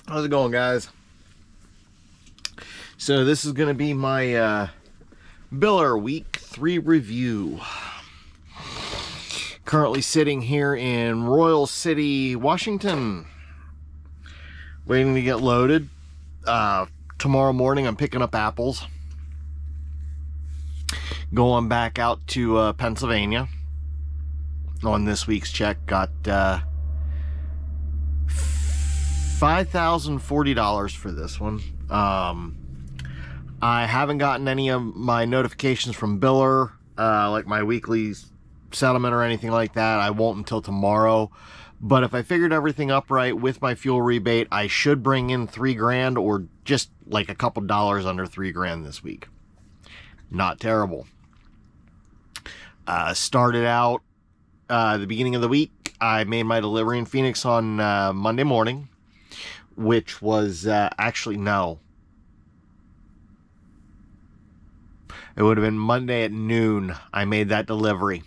How's it going, guys? So this is going to be my Billor Week 3 review. Currently sitting here in Royal City, Washington, waiting to get loaded. Tomorrow morning I'm picking up apples, going back out to Pennsylvania on this week's check. Got $5,040 for this one. I haven't gotten any of my notifications from Billor, like my weekly settlement or anything like that. I won't until tomorrow. But if I figured everything up right with my fuel rebate, I should bring in $3,000 or just like a couple dollars under $3,000 this week. Not terrible. Started out the beginning of the week. I made my delivery in Phoenix on Monday morning, which was actually no. It would have been Monday at noon. I made that delivery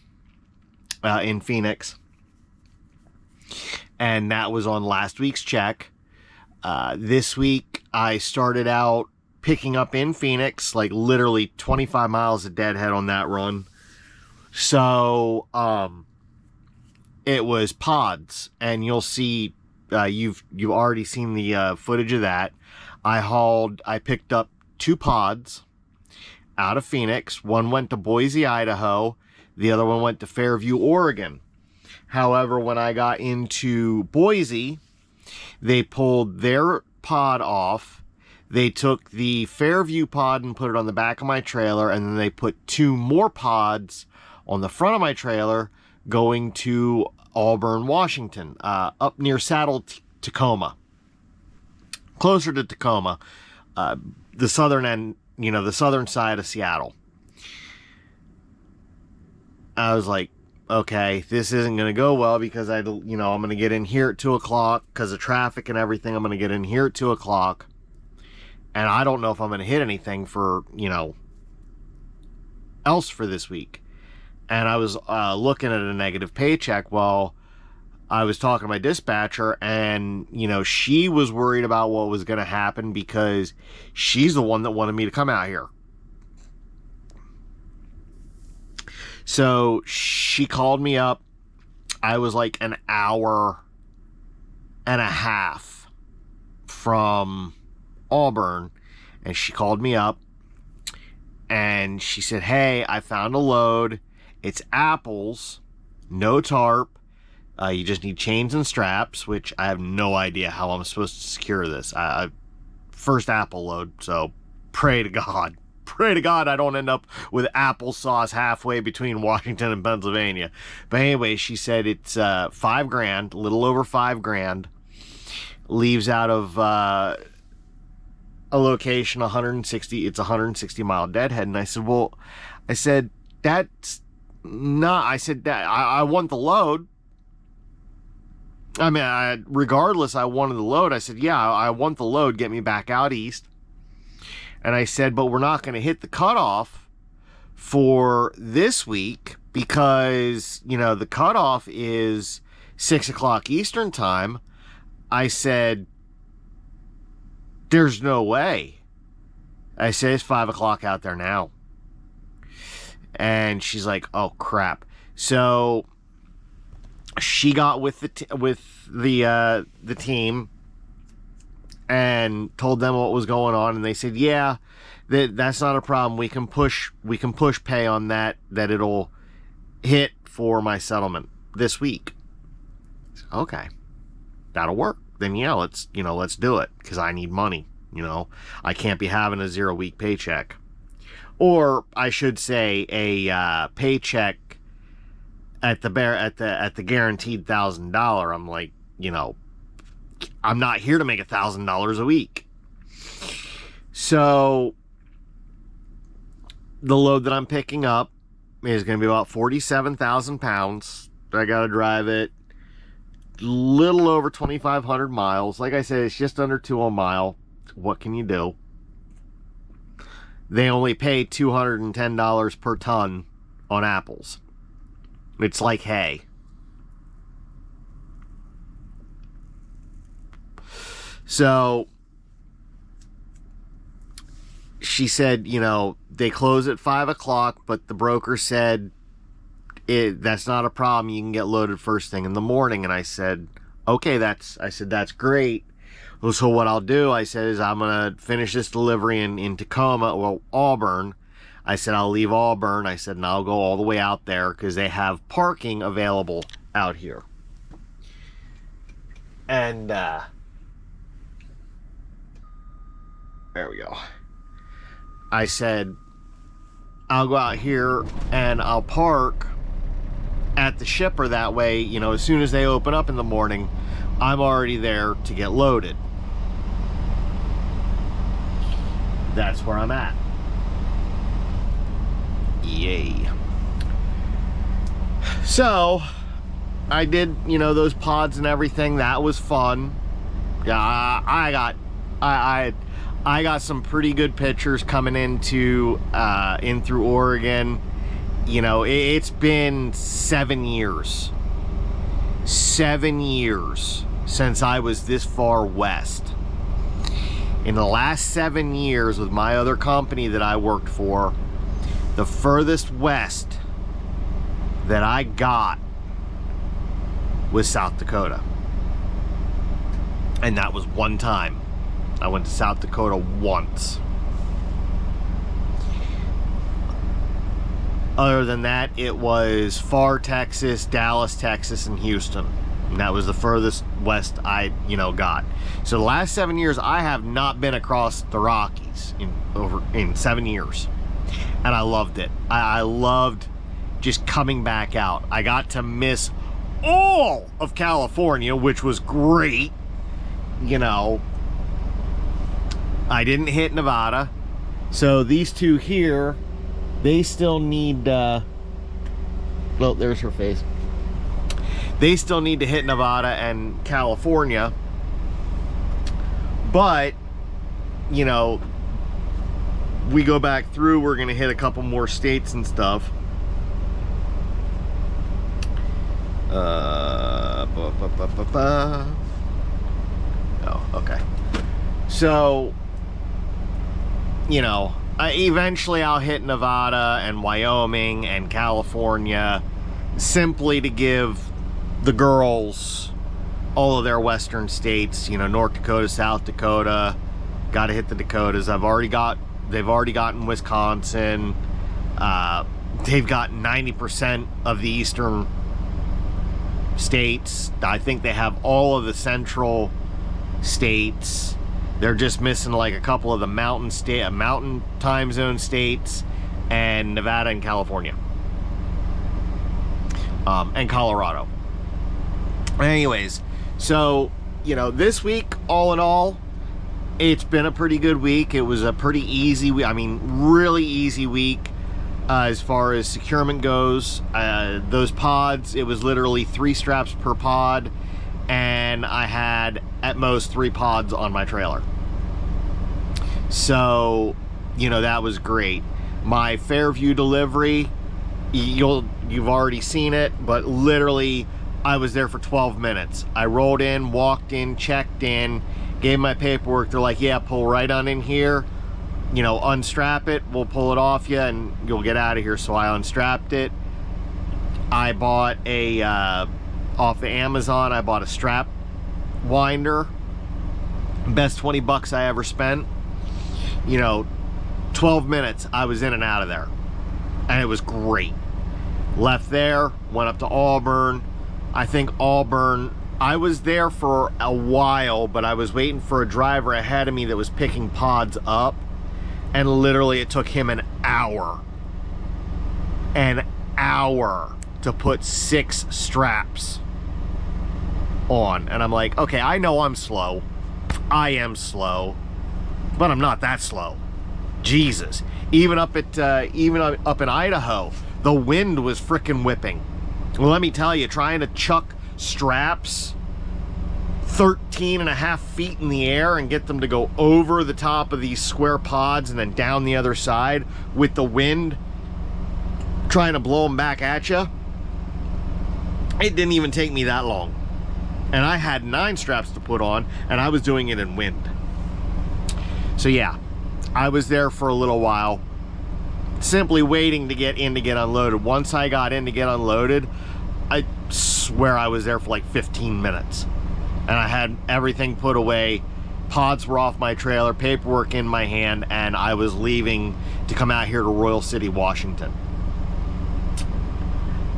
in Phoenix. And that was on last week's check. This week, I started out picking up in Phoenix, like literally 25 miles of deadhead on that run. So, it was pods. And you'll see, you've already seen the footage of that. I picked up 2 pods out of Phoenix. One went to Boise, Idaho. The other one went to Fairview, Oregon. However, when I got into Boise, they pulled their pod off. They took the Fairview pod and put it on the back of my trailer, and then they put 2 more pods on the front of my trailer going to Auburn, Washington, up near Saddle, Tacoma. Closer to Tacoma, the southern end, the southern side of Seattle. I was like, okay, this isn't going to go well because I'm going to get in here at 2 o'clock because of traffic and everything. I'm going to get in here at 2 o'clock. And I don't know if I'm going to hit anything for, else for this week. And I was looking at a negative paycheck while I was talking to my dispatcher, and, she was worried about what was going to happen because she's the one that wanted me to come out here. So she called me up. I was like an hour and a half from Auburn, and she called me up and she said, "Hey, I found a load. It's apples, no tarp. You just need chains and straps," which I have no idea how I'm supposed to secure this. First apple load, so pray to God. Pray to God I don't end up with applesauce halfway between Washington and Pennsylvania. But anyway, she said it's $5,000, a little over $5,000. Leaves out of a location 160. It's a 160 mile deadhead. And I said, that's not. I said that I want the load. I mean, regardless, I wanted the load. I said, yeah, I want the load. Get me back out east. And I said, but we're not going to hit the cutoff for this week because, the cutoff is 6 o'clock Eastern time. I said, there's no way. I said, it's 5 o'clock out there now. And she's like, oh, crap. So she got with the team and told them what was going on, and they said, yeah, that's not a problem. We can push pay on that it'll hit for my settlement this week. Said, okay, that'll work. Then yeah, let's do it, because I need money. I can't be having a 0-week paycheck, or I should say a paycheck at the guaranteed $1,000. I'm like, I'm not here to make $1,000 a week. So the load that I'm picking up is going to be about 47,000 pounds. I got to drive it little over 2,500 miles. Like I said, it's just under 2 a mile. What can you do? They only pay $210 per ton on apples. It's like hay. So she said, you know, they close at 5 o'clock, but the broker said that's not a problem. You can get loaded first thing in the morning. And I said, okay, that's great. Well, so what I'll do, I said, is I'm going to finish this delivery in Tacoma, well, Auburn. I said, I'll leave Auburn. I said, and I'll go all the way out there because they have parking available out here. And, there we go. I said, I'll go out here and I'll park at the shipper. That way, you know, as soon as they open up in the morning, I'm already there to get loaded. That's where I'm at. Yay. So, I did, you know, those pods and everything. That was fun. Yeah, I got some pretty good pictures coming into in through Oregon. You know, it's been 7 years. 7 years since I was this far west. In the last 7 years with my other company that I worked for, the furthest west that I got was South Dakota. And that was one time. I went to South Dakota once. Other than that, it was Pharr, Texas, Dallas, Texas, and Houston. And that was the furthest west I, you know, got. So the last 7 years, I have not been across the Rockies in 7 years. And I loved it. I loved just coming back out. I got to miss all of California, which was great. You know, I didn't hit Nevada. So these two here, they still need, well, there's her face. They still need to hit Nevada and California. But, you know, we go back through, we're going to hit a couple more states and stuff. Oh, okay. So, you know, eventually I'll hit Nevada and Wyoming and California, simply to give the girls all of their western states, you know, North Dakota, South Dakota. Got to hit the Dakotas. They've already gotten Wisconsin. They've got 90% of the eastern states. I think they have all of the central states. They're just missing like a couple of the mountain time zone states, and Nevada and California, and Colorado. Anyways, so, you know, this week, all in all, it's been a pretty good week. It was a pretty easy week. I mean, really easy week as far as securement goes. Those pods, it was literally 3 straps per pod, and I had at most 3 pods on my trailer. So, you know, that was great. My Fairview delivery, you've already seen it, but literally I was there for 12 minutes. I rolled in, walked in, checked in, gave my paperwork. They're like, yeah, pull right on in here, you know, unstrap it, we'll pull it off you and you'll get out of here. So I unstrapped it. I bought a off of Amazon, I bought a strap winder. Best 20 bucks I ever spent. You know, 12 minutes I was in and out of there, and it was great. Left there, went up to Auburn. I think Auburn, I was there for a while, but I was waiting for a driver ahead of me that was picking pods up, and literally it took him an hour to put 6 straps on. And I'm like, okay, I know I'm slow. I am slow, but I'm not that slow. Jesus. Even up in Idaho, the wind was frickin' whipping. Well, let me tell you, trying to chuck straps 13.5 feet in the air and get them to go over the top of these square pods and then down the other side with the wind trying to blow them back at you. It didn't even take me that long. And I had 9 straps to put on, and I was doing it in wind. So yeah, I was there for a little while, simply waiting to get in to get unloaded. Once I got in to get unloaded, I swear I was there for like 15 minutes. And I had everything put away, pods were off my trailer, paperwork in my hand, and I was leaving to come out here to Royal City, Washington.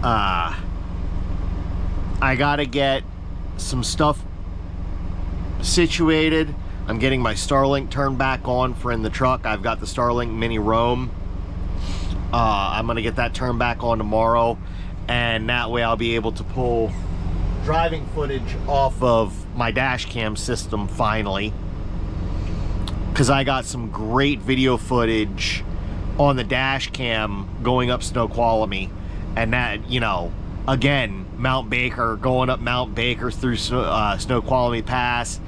I gotta get some stuff situated. I'm getting my Starlink turned back on for in the truck. I've got the Starlink Mini Roam. I'm gonna get that turned back on tomorrow, and that way I'll be able to pull driving footage off of my dash cam system finally, because I got some great video footage on the dash cam going up Snoqualmie, and that, you know, again, Mount Baker, going up Mount Baker through Snoqualmie Pass.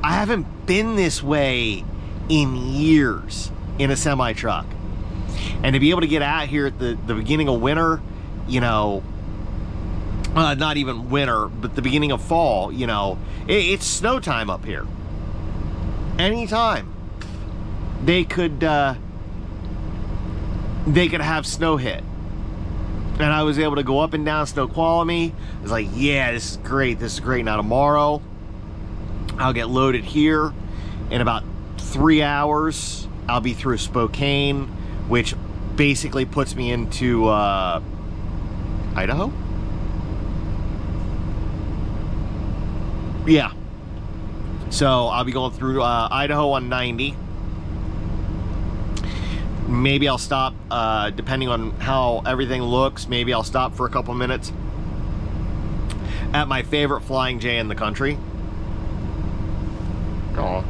I haven't been this way in years in a semi truck, and to be able to get out here at the beginning of winter, you know, not even winter, but the beginning of fall, you know, it's snow time up here. Anytime they could have snow hit, and I was able to go up and down Snoqualmie. I was like, yeah, this is great. This is great. Now tomorrow, I'll get loaded here. In about 3 hours, I'll be through Spokane, which basically puts me into Idaho. Yeah. So I'll be going through Idaho on 90. Maybe I'll stop, depending on how everything looks, maybe I'll stop for a couple minutes at my favorite Flying J in the country. Aw.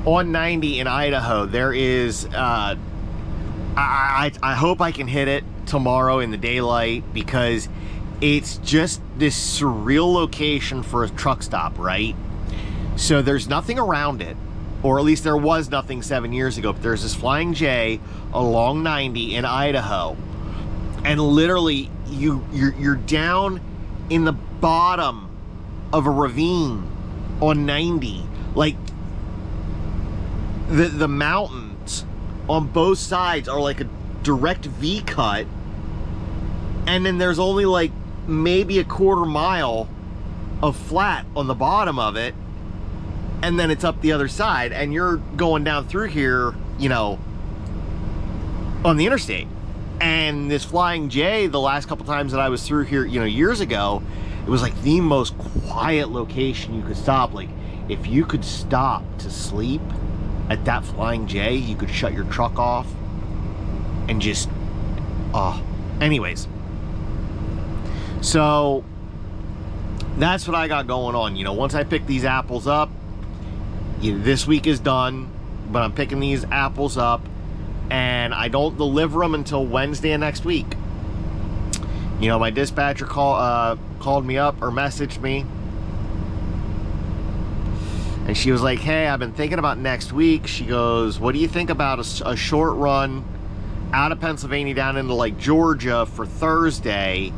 On 90 in Idaho, there is, I hope I can hit it tomorrow in the daylight, because it's just this surreal location for a truck stop, right? So there's nothing around it, or at least there was nothing 7 years ago, but there's this Flying J along 90 in Idaho, and literally you're down in the bottom of a ravine on 90. Like, the mountains on both sides are like a direct V cut, and then there's only like maybe a quarter mile of flat on the bottom of it, and then it's up the other side, and you're going down through here, you know, on the interstate. And this Flying J, the last couple times that I was through here, you know, years ago, it was like the most quiet location you could stop. Like, if you could stop to sleep at that Flying J, you could shut your truck off and just, anyways. So that's what I got going on. You know, once I pick these apples up, this week is done, but I'm picking these apples up, and I don't deliver them until Wednesday of next week. You know, my dispatcher called me up or messaged me, and she was like, hey, I've been thinking about next week. She goes, what do you think about a short run out of Pennsylvania down into like Georgia for Thursday,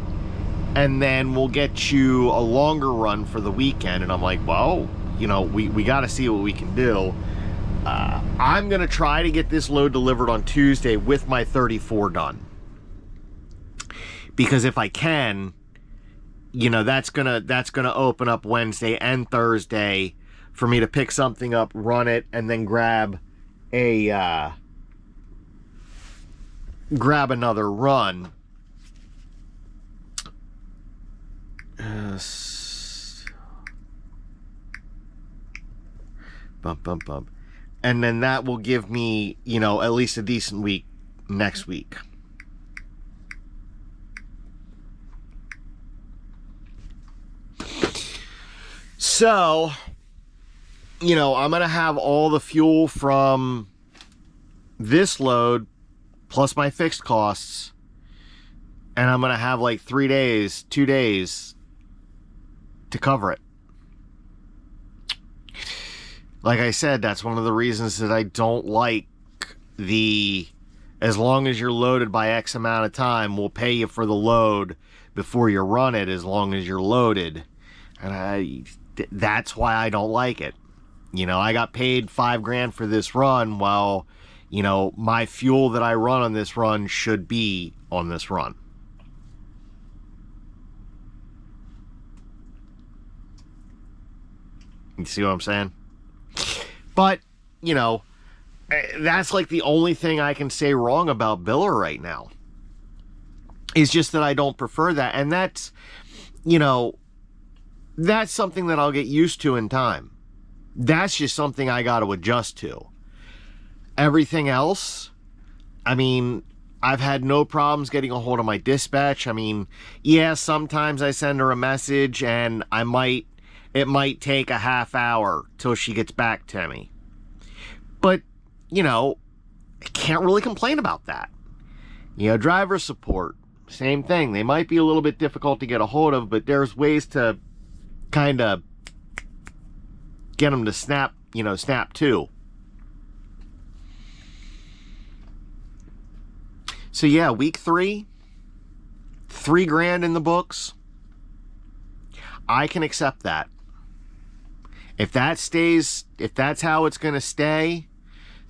and then we'll get you a longer run for the weekend? And I'm like, well, you know, we got to see what we can do. I'm gonna try to get this load delivered on Tuesday with my 34 done, because if I can, you know, that's gonna open up Wednesday and Thursday for me to pick something up, run it, and then grab another run. Bump. And then that will give me, you know, at least a decent week next week. So, you know, I'm going to have all the fuel from this load plus my fixed costs, and I'm going to have like 2 days to cover it. Like I said, that's one of the reasons that I don't like as long as you're loaded by X amount of time, we'll pay you for the load before you run it as long as you're loaded. And that's why I don't like it. I got paid $5,000 for this run, while, my fuel that I run on this run should be on this run. You see what I'm saying? But, that's like the only thing I can say wrong about Billor right now. It's just that I don't prefer that. And that's, that's something that I'll get used to in time. That's just something I got to adjust to. Everything else, I've had no problems getting a hold of my dispatch. Yeah, sometimes I send her a message and it might take a half hour till she gets back to me. But, I can't really complain about that. Driver support, same thing. They might be a little bit difficult to get a hold of, but there's ways to kind of get them to snap to. So yeah, week 3, $3,000 in the books. I can accept that. If that's how it's going to stay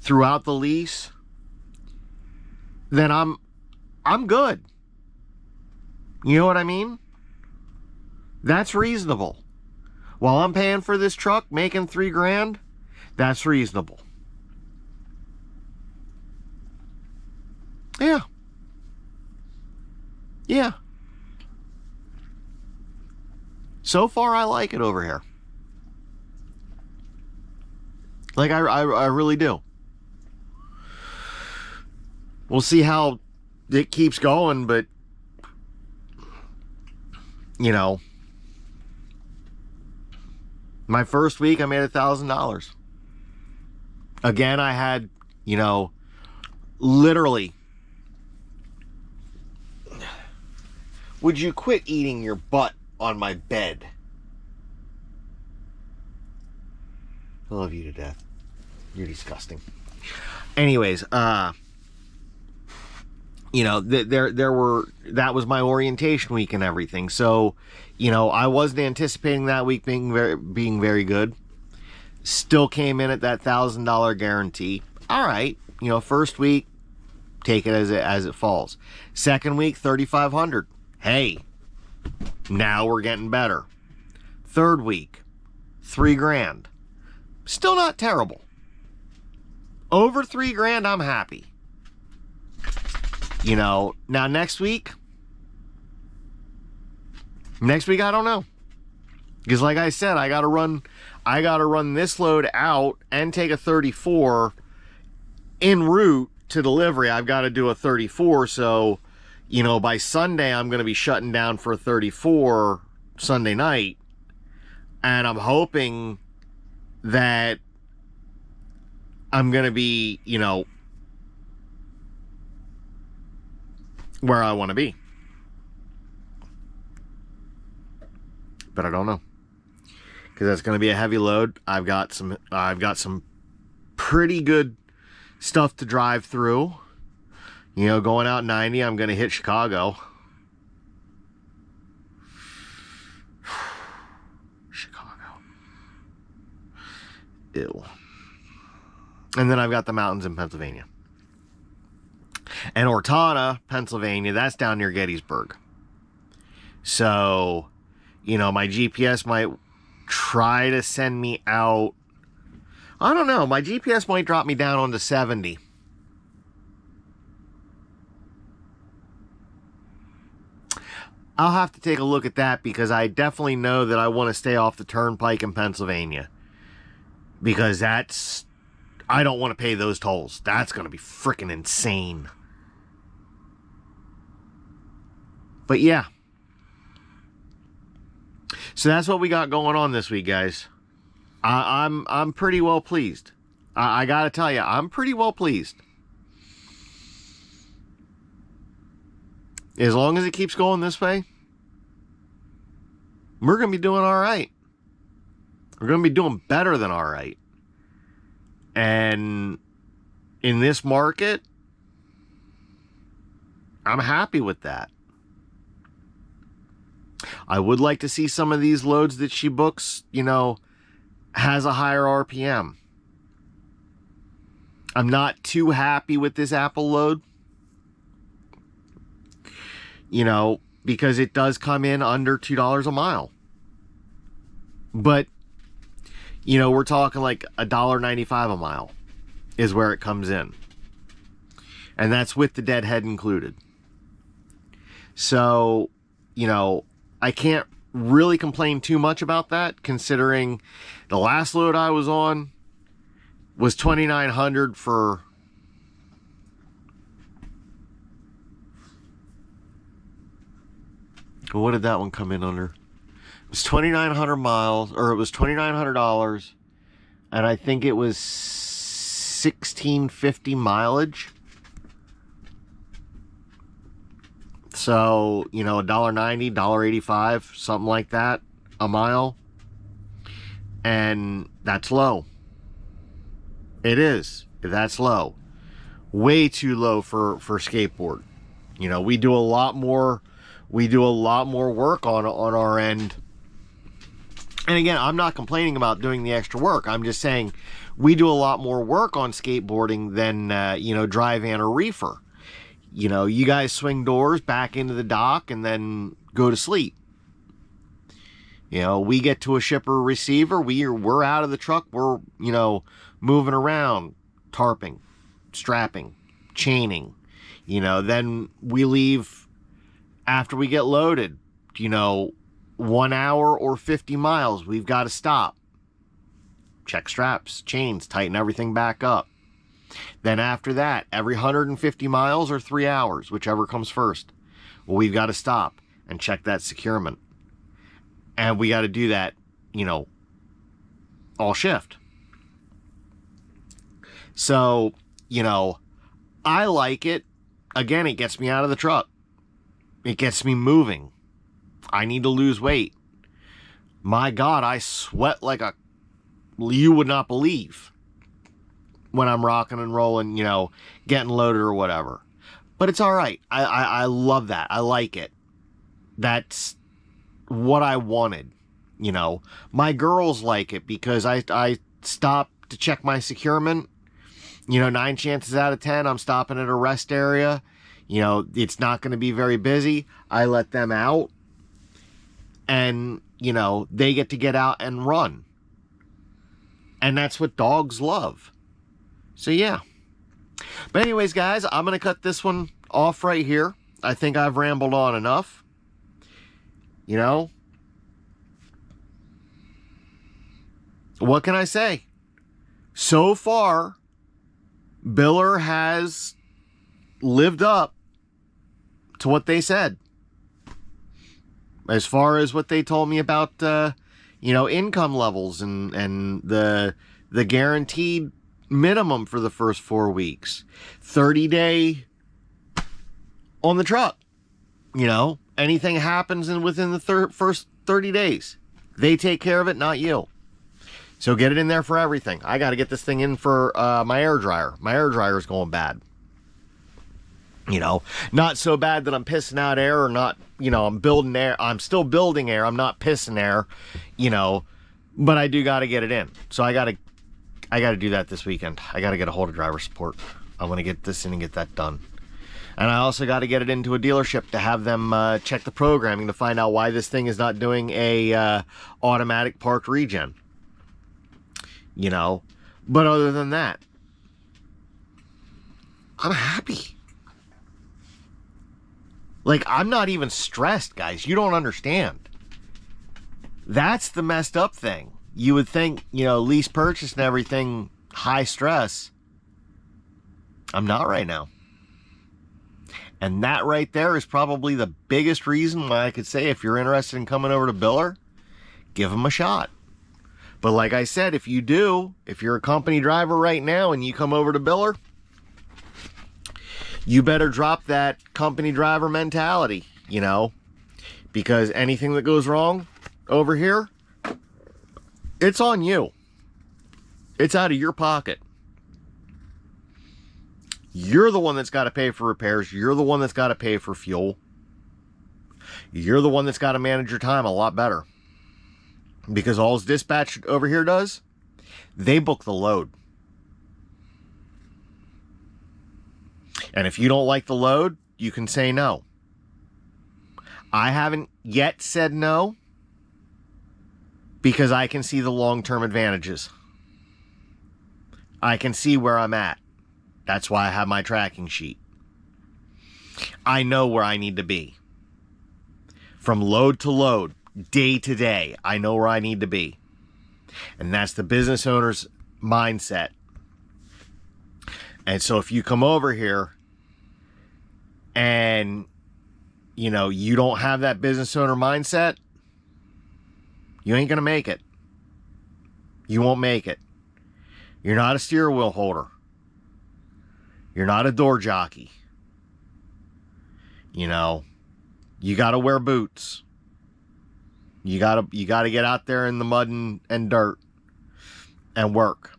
throughout the lease, then I'm good. You know what I mean? That's reasonable. While I'm paying for this truck, making $3,000, that's reasonable. Yeah. Yeah. So far, I like it over here. Like, I really do. We'll see how it keeps going, but, my first week, I made $1,000. Again, I had, literally, would you quit eating your butt on my bed? I love you to death. You're disgusting. Anyways, that was my orientation week and everything. So, I wasn't anticipating that week being very good. Still came in at that $1,000 guarantee. All right, first week, take it as it falls. Second week, $3,500. Hey, now we're getting better. Third week, $3,000. Still not terrible. Over $3,000, I'm happy. Now next week, I don't know. Because like I said, I gotta run this load out and take a 34 en route to delivery. I've got to do a 34, so by Sunday I'm gonna be shutting down for a 34 Sunday night. And I'm hoping that I'm gonna be, where I want to be. But I don't know, because that's going to be a heavy load. I've got some pretty good stuff to drive through. Going out 90, I'm going to hit Chicago. Chicago. Ew. And then I've got the mountains in Pennsylvania. And Ortona, Pennsylvania, that's down near Gettysburg. So, my GPS might try to send me out. I don't know. My GPS might drop me down onto 70. I'll have to take a look at that, because I definitely know that I want to stay off the turnpike in Pennsylvania. Because I don't want to pay those tolls. That's going to be freaking insane. But yeah. So that's what we got going on this week, guys. I'm pretty well pleased. I gotta tell you, I'm pretty well pleased. As long as it keeps going this way, we're gonna be doing all right. We're gonna be doing better than all right. And in this market, I'm happy with that. I would like to see some of these loads that she books, you know, has a higher RPM. I'm not too happy with this Apple load, you know, because it does come in under $2 a mile. But, you know, we're talking like $1.95 a mile is where it comes in. And that's with the deadhead included. So, you know, I can't really complain too much about that, considering the last load I was on was $2,900 for what did that one come in under? It was 2,900 miles, or it was $2,900, and I think it was 1,650 mileage. So, you know, $1.90, $1.85, something like that a mile. And that's low. It is. That's low. Way too low for skateboard. You know, we do a lot more work on our end. And again, I'm not complaining about doing the extra work. I'm just saying we do a lot more work on skateboarding than, you know, dry van or reefer. You know, you guys swing doors back into the dock and then go to sleep. You know, we get to a shipper receiver, we're out of the truck, we're, you know, moving around, tarping, strapping, chaining. You know, then we leave after we get loaded, you know, 1 hour or 50 miles, we've got to stop. Check straps, chains, tighten everything back up. Then after that, every 150 miles or 3 hours, whichever comes first, well, we've got to stop and check that securement. And we got to do that, you know, all shift. So, you know, I like it. Again, it gets me out of the truck. It gets me moving. I need to lose weight. My God, I sweat like you would not believe when I'm rocking and rolling, you know, getting loaded or whatever. But it's all right. I love that. I like it. That's what I wanted. You know, my girls like it because I stop to check my securement. You know, 9 chances out of 10, I'm stopping at a rest area. You know, it's not going to be very busy. I let them out. And, you know, they get to get out and run. And that's what dogs love. So, yeah. But anyways, guys, I'm going to cut this one off right here. I think I've rambled on enough. You know? What can I say? So far, Billor has lived up to what they said. As far as what they told me about, you know, income levels and the guaranteed minimum for the first 4 weeks. 30-day on the truck. You know, anything happens within the first 30 days. They take care of it, not you. So get it in there for everything. I got to get this thing in for my air dryer. My air dryer is going bad. You know, not so bad that I'm pissing out air or not, you know, I'm building air. I'm still building air. I'm not pissing air, you know, but I do got to get it in. So I got to do that this weekend. I got to get a hold of driver support. I want to get this in and get that done. And I also got to get it into a dealership to have them check the programming to find out why this thing is not doing a automatic park regen. You know, but other than that, I'm happy. Like, I'm not even stressed, guys. You don't understand. That's the messed up thing. You would think, you know, lease purchase and everything, high stress. I'm not right now. And that right there is probably the biggest reason why I could say if you're interested in coming over to Billor, give them a shot. But like I said, if you do, if you're a company driver right now and you come over to Billor, you better drop that company driver mentality, you know, because anything that goes wrong over here, it's on you. It's out of your pocket. You're the one that's got to pay for repairs. You're the one that's got to pay for fuel. You're the one that's got to manage your time a lot better. Because all dispatch over here does, they book the load. And if you don't like the load, you can say no. I haven't yet said no because I can see the long-term advantages. I can see where I'm at. That's why I have my tracking sheet. I know where I need to be. From load to load, day to day, I know where I need to be. And that's the business owner's mindset. And so if you come over here and, you know, you don't have that business owner mindset, you ain't going to make it. You won't make it. You're not a steering wheel holder. You're not a door jockey. You know, you got to wear boots. You got to get out there in the mud and dirt and work.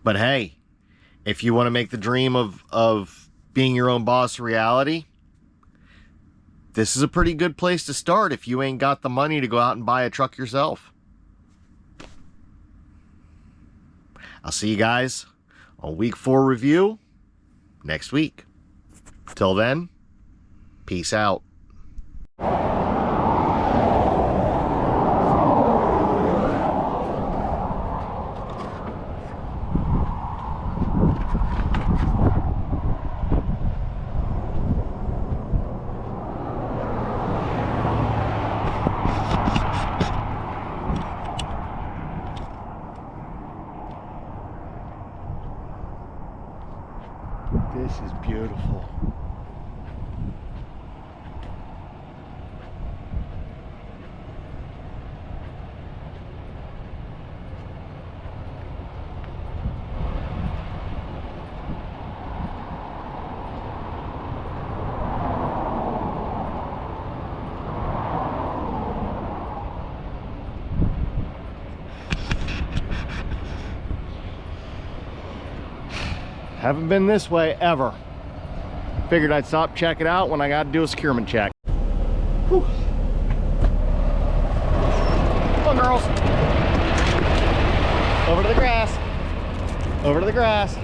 But hey, if you want to make the dream of being your own boss a reality, this is a pretty good place to start if you ain't got the money to go out and buy a truck yourself. I'll see you guys on week 4 review next week. Till then, peace out. This is beautiful. Haven't been this way ever. Figured I'd stop, check it out when I got to do a securement check. Whew. Come on, girls. Over to the grass. Over to the grass.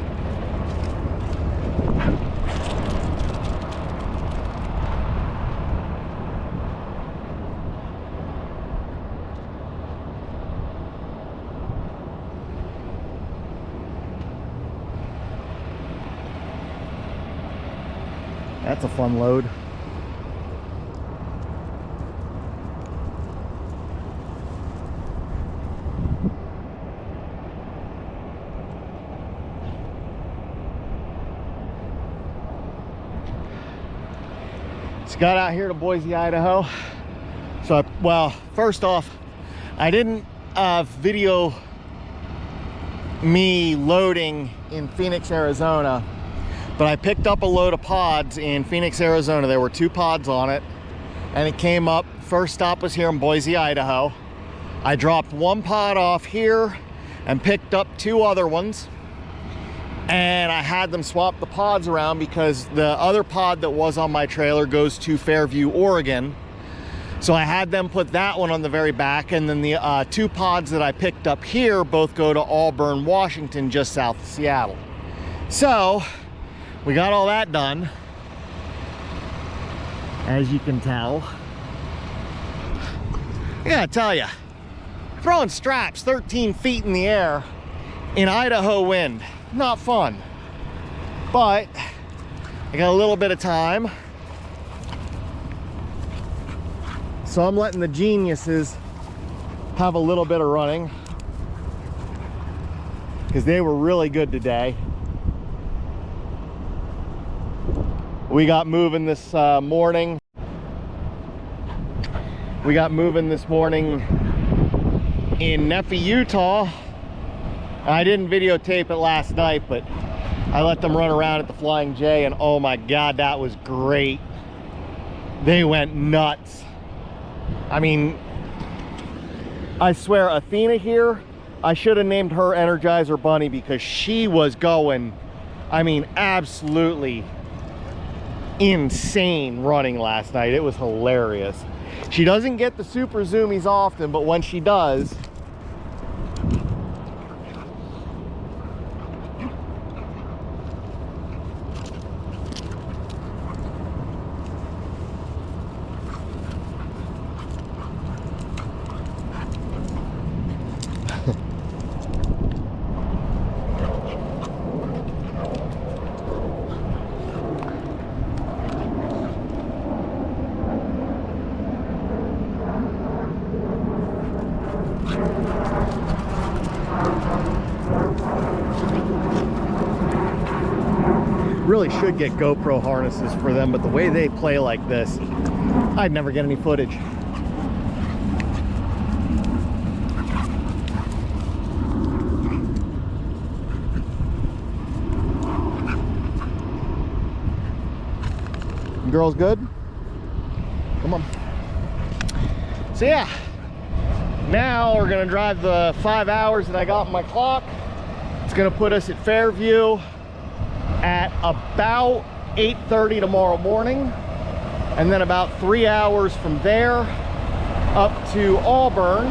That's a fun load. Just got out here to Boise, Idaho. So, well, first off, I didn't video me loading in Phoenix, Arizona. But I picked up a load of pods in Phoenix, Arizona. There were 2 pods on it, and it came up. First stop was here in Boise, Idaho. I dropped 1 pod off here and picked up 2 other ones. And I had them swap the pods around because the other pod that was on my trailer goes to Fairview, Oregon. So I had them put that one on the very back, and then the 2 pods that I picked up here both go to Auburn, Washington, just south of Seattle. So we got all that done, as you can tell. I gotta tell you, throwing straps 13 feet in the air in Idaho wind, not fun. But I got a little bit of time, so I'm letting the geniuses have a little bit of running because they were really good today. We got moving this morning. We got moving this morning in Nephi, Utah. I didn't videotape it last night, but I let them run around at the Flying J, and oh my God, that was great. They went nuts. I mean, I swear, Athena here I should have named her Energizer Bunny because she was going, I mean, absolutely insane running last night. It was hilarious. She doesn't get the super zoomies often, but when she does, really should get GoPro harnesses for them, but the way they play like this, I'd never get any footage. Girls good? Come on. So yeah, now we're gonna drive the 5 hours that I got on my clock. It's gonna put us at Fairview at about 8:30 tomorrow morning, and then about 3 hours from there up to Auburn.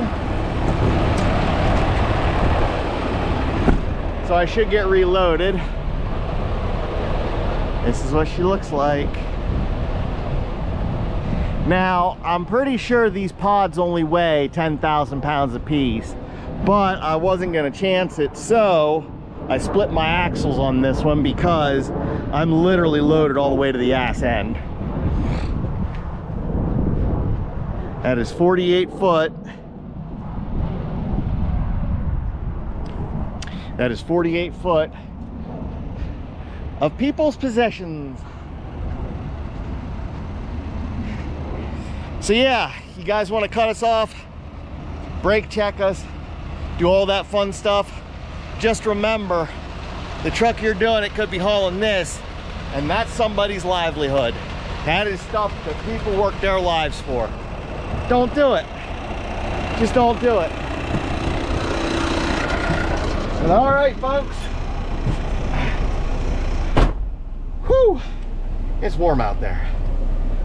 So I should get reloaded. This is what she looks like. Now, I'm pretty sure these pods only weigh 10,000 pounds a piece, but I wasn't gonna chance it, so I split my axles on this one because I'm literally loaded all the way to the ass end. That is 48 foot. That is 48 foot of people's possessions. So yeah, you guys want to cut us off, brake check us, do all that fun stuff. Just remember, the truck you're doing, it could be hauling this, and that's somebody's livelihood. That is stuff that people work their lives for. Don't do it. Just don't do it. And all right, folks. Whew, it's warm out there.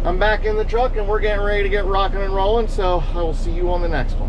I'm back in the truck and we're getting ready to get rocking and rolling, so I will see you on the next one.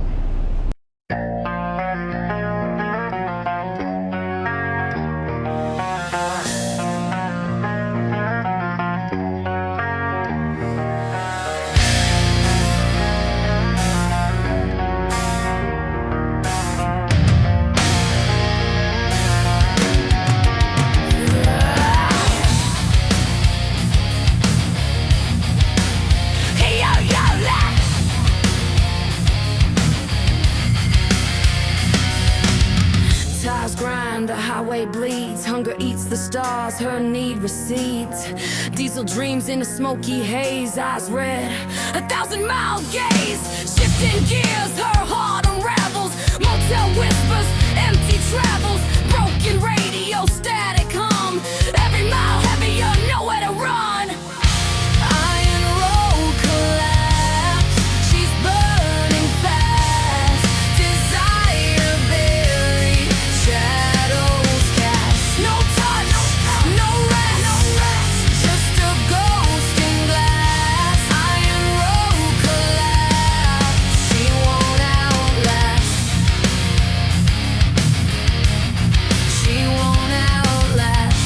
The highway bleeds, hunger eats the stars, her need recedes. Diesel dreams in a smoky haze, eyes red, 1,000-mile gaze. Shifting gears, her heart unravels. Motel whispers, empty travels. Broken radio, static hum. Every mile heavier, nowhere to run. Iron road collapse, she's burning fast. Desire buried, shadows cast. No touch, no rest, just a ghost in glass. Iron road collapse, she won't outlast. She won't outlast.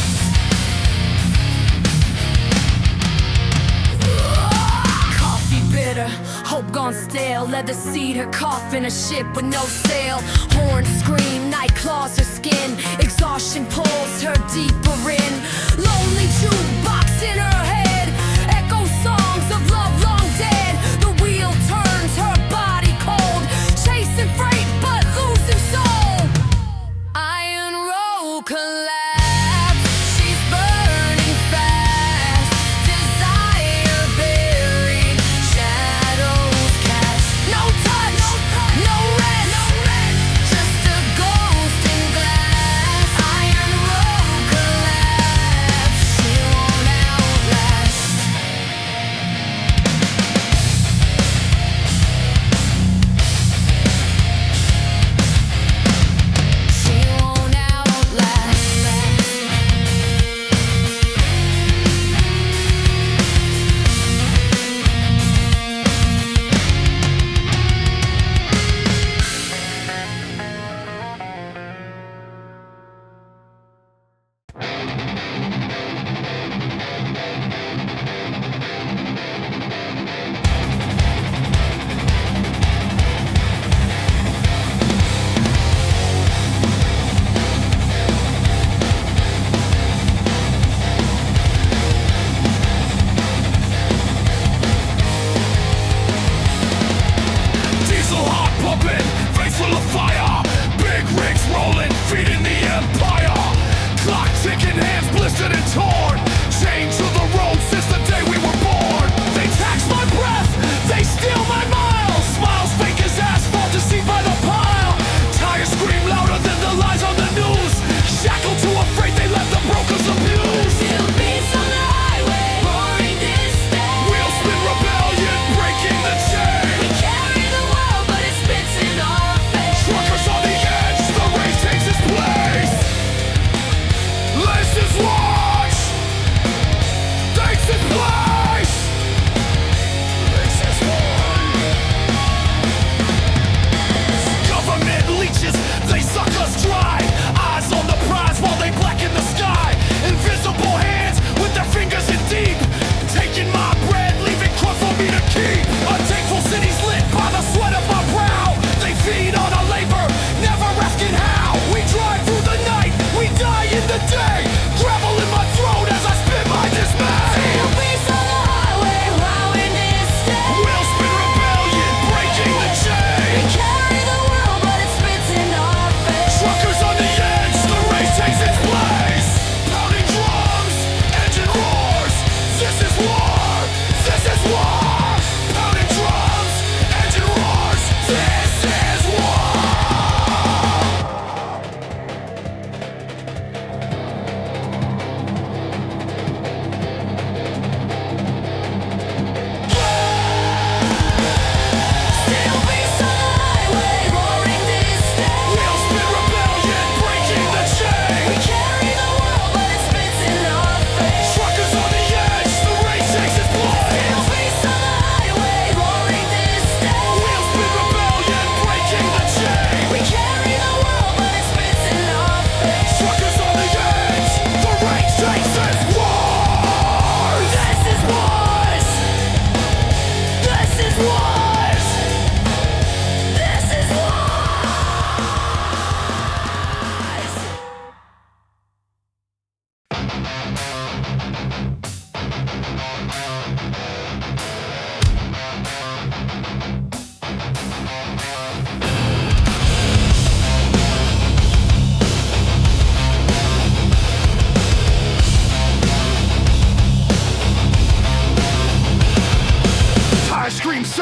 Coffee bitter, hope gone stale. Leather seat, her coffin, a ship with no sail. Horn scream, night claws her skin. Exhaustion pulls her deeper in. Lonely jukebox in her head. Echo songs of love long dead. The wheel turns, her body cold. Chasing freight but losing soul. Iron road collapse, she's burning fast. Desire buried, shadows cast. No touch, no rest, just a ghost in glass. Iron road collapse, she won't outlast.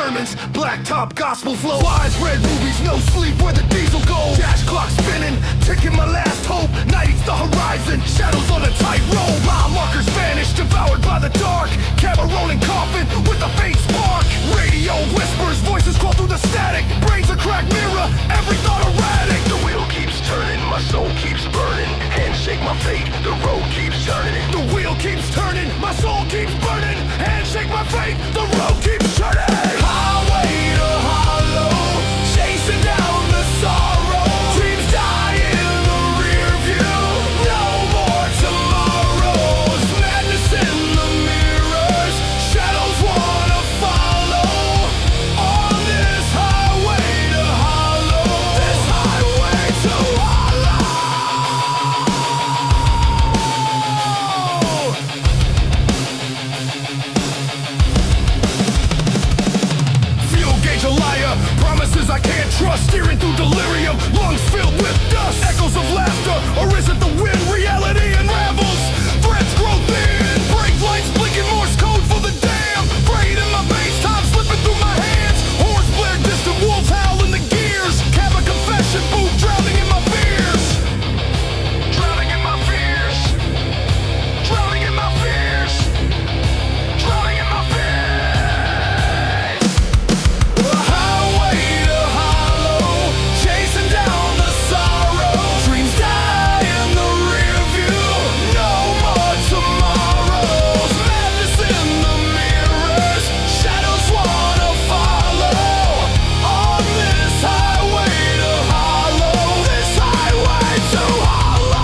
sermons, blacktop gospel flow. Flies, red rubies, no sleep where the diesel goes. Dash clock spinning, ticking my last hope. Night eats the horizon, shadows on a tightrope. Mile markers vanish, devoured by the dark. Camera rolling coffin with a faint spark. Radio whispers, voices crawl through the static. Brains a cracked mirror, every thought erratic. The wheel keeps turning, my soul keeps burning. Handshake my fate, the road keeps turning. The wheel keeps turning, my soul keeps burning. Handshake my fate, the road keeps turning. Highway to hollow, chasing down the sorrow. Dreams die in the rear view, no more tomorrows. Madness in the mirrors, shadows wanna follow. On this highway to hollow, this highway to hollow. Fuel gauge a liar, promises I can't trust. Steering through delirium, lungs filled with dust. Echoes of laughter, or is it the wind? Reality unravels, threats grow thin. Brake lights blinking, Morse code for the dam. Braid in my veins, time slipping through my hands. Horns blare, distant wolves howl in the gears. Cab a confession booth, drowning in my fears. Drowning in my fears. Drowning in my fears. Drowning in my fears. A highway to hollow, chasing down the sorrow. Dreams die in the rear view, no more tomorrows. Madness in the mirrors, shadows wanna follow. On this highway to hollow, this highway to hollow.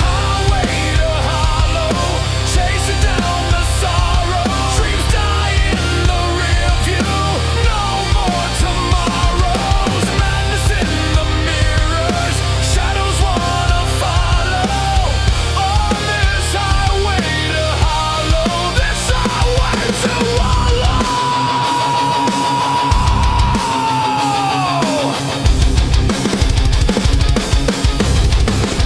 Highway to hollow, chasing down the sorrow. Dreams die in the rear view, no more tomorrows. Madness in the mirrors, shadows wanna follow. On this highway to hollow, this highway to hollow.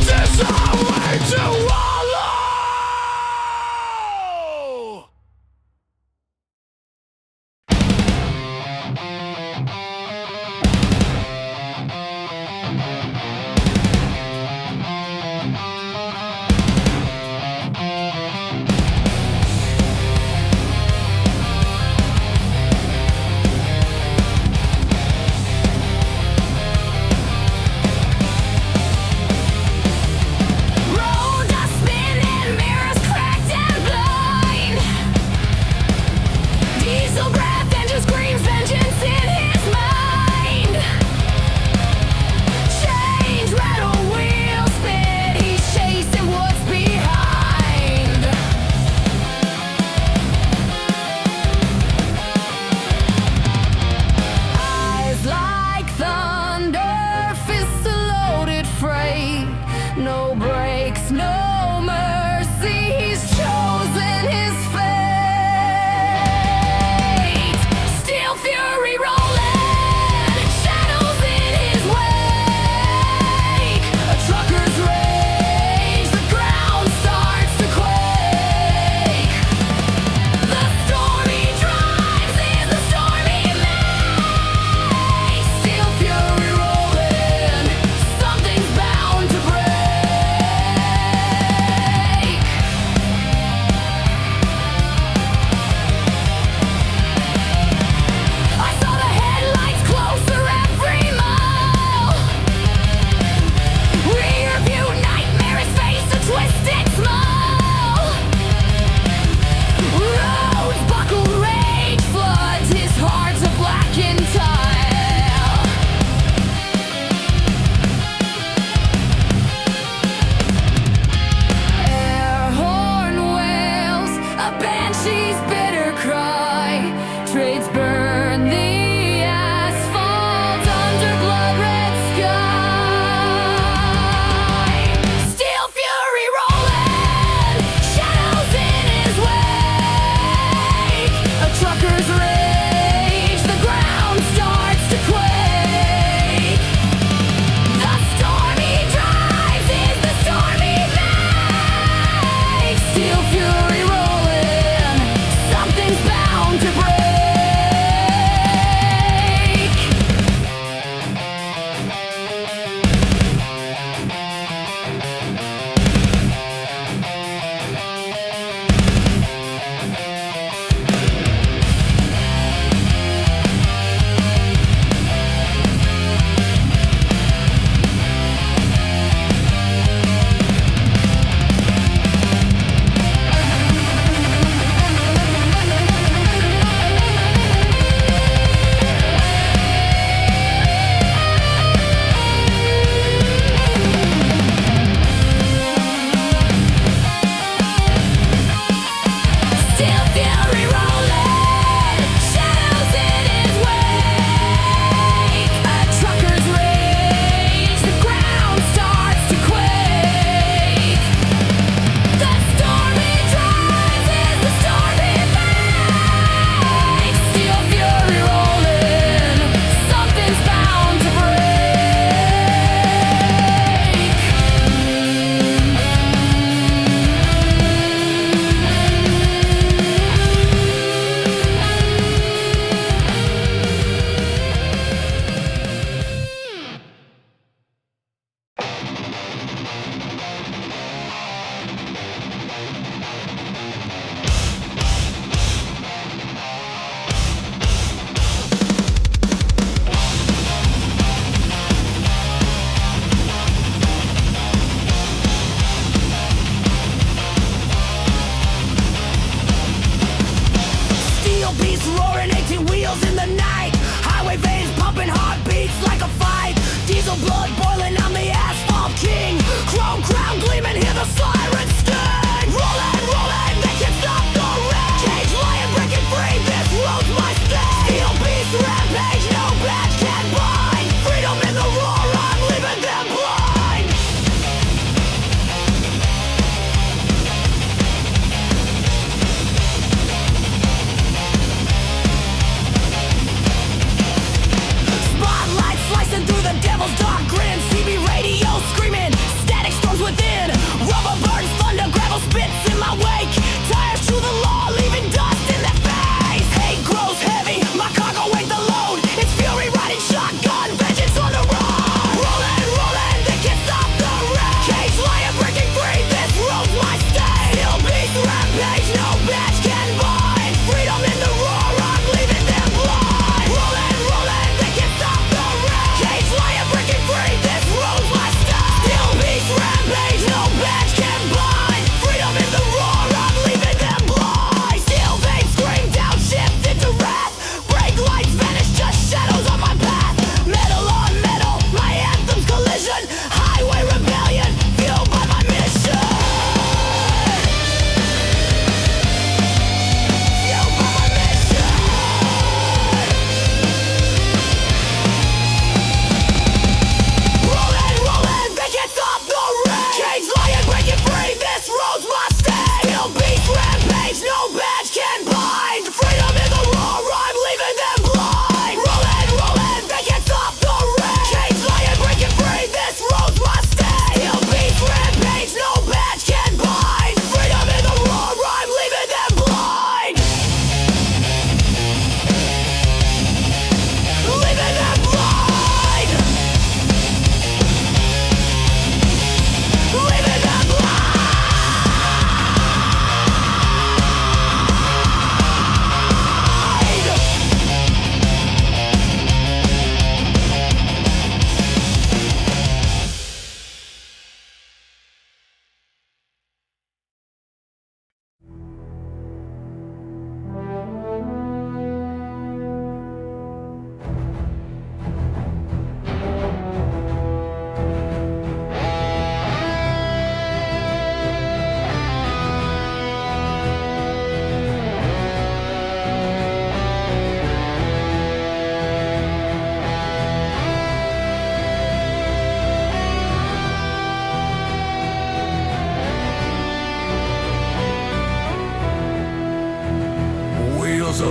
This highway to hollow. Road are spinning, mirrors cracked and blind. Diesel breath, engine screams vengeance in his mind. Chain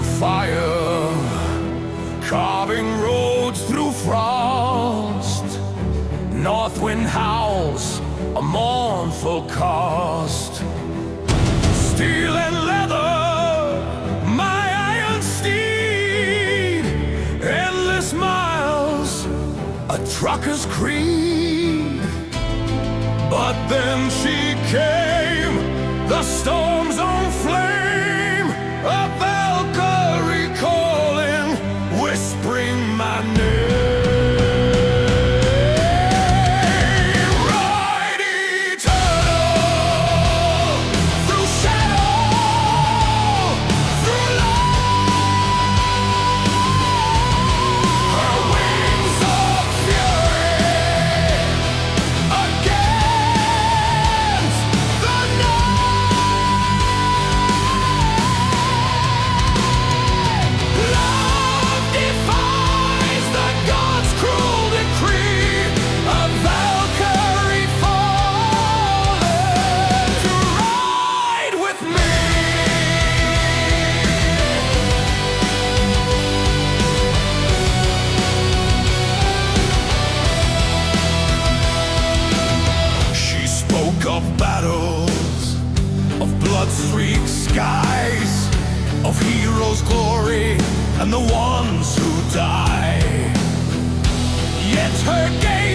of fire, carving roads through frost. North wind howls, a mournful cost. Steel and leather, my iron steed. Endless miles, a trucker's creed. But then she came, the storm's own flame, a Valkyrie calling, whispering my name. Ride eternal, through shadow, through light. Her wings of fury against the Love defies the gods' cruel decree. A Valkyrie fallen to ride with me. She spoke of battles, of blood-streaked skies, of heroes' glory and the ones who die. Yet her gaze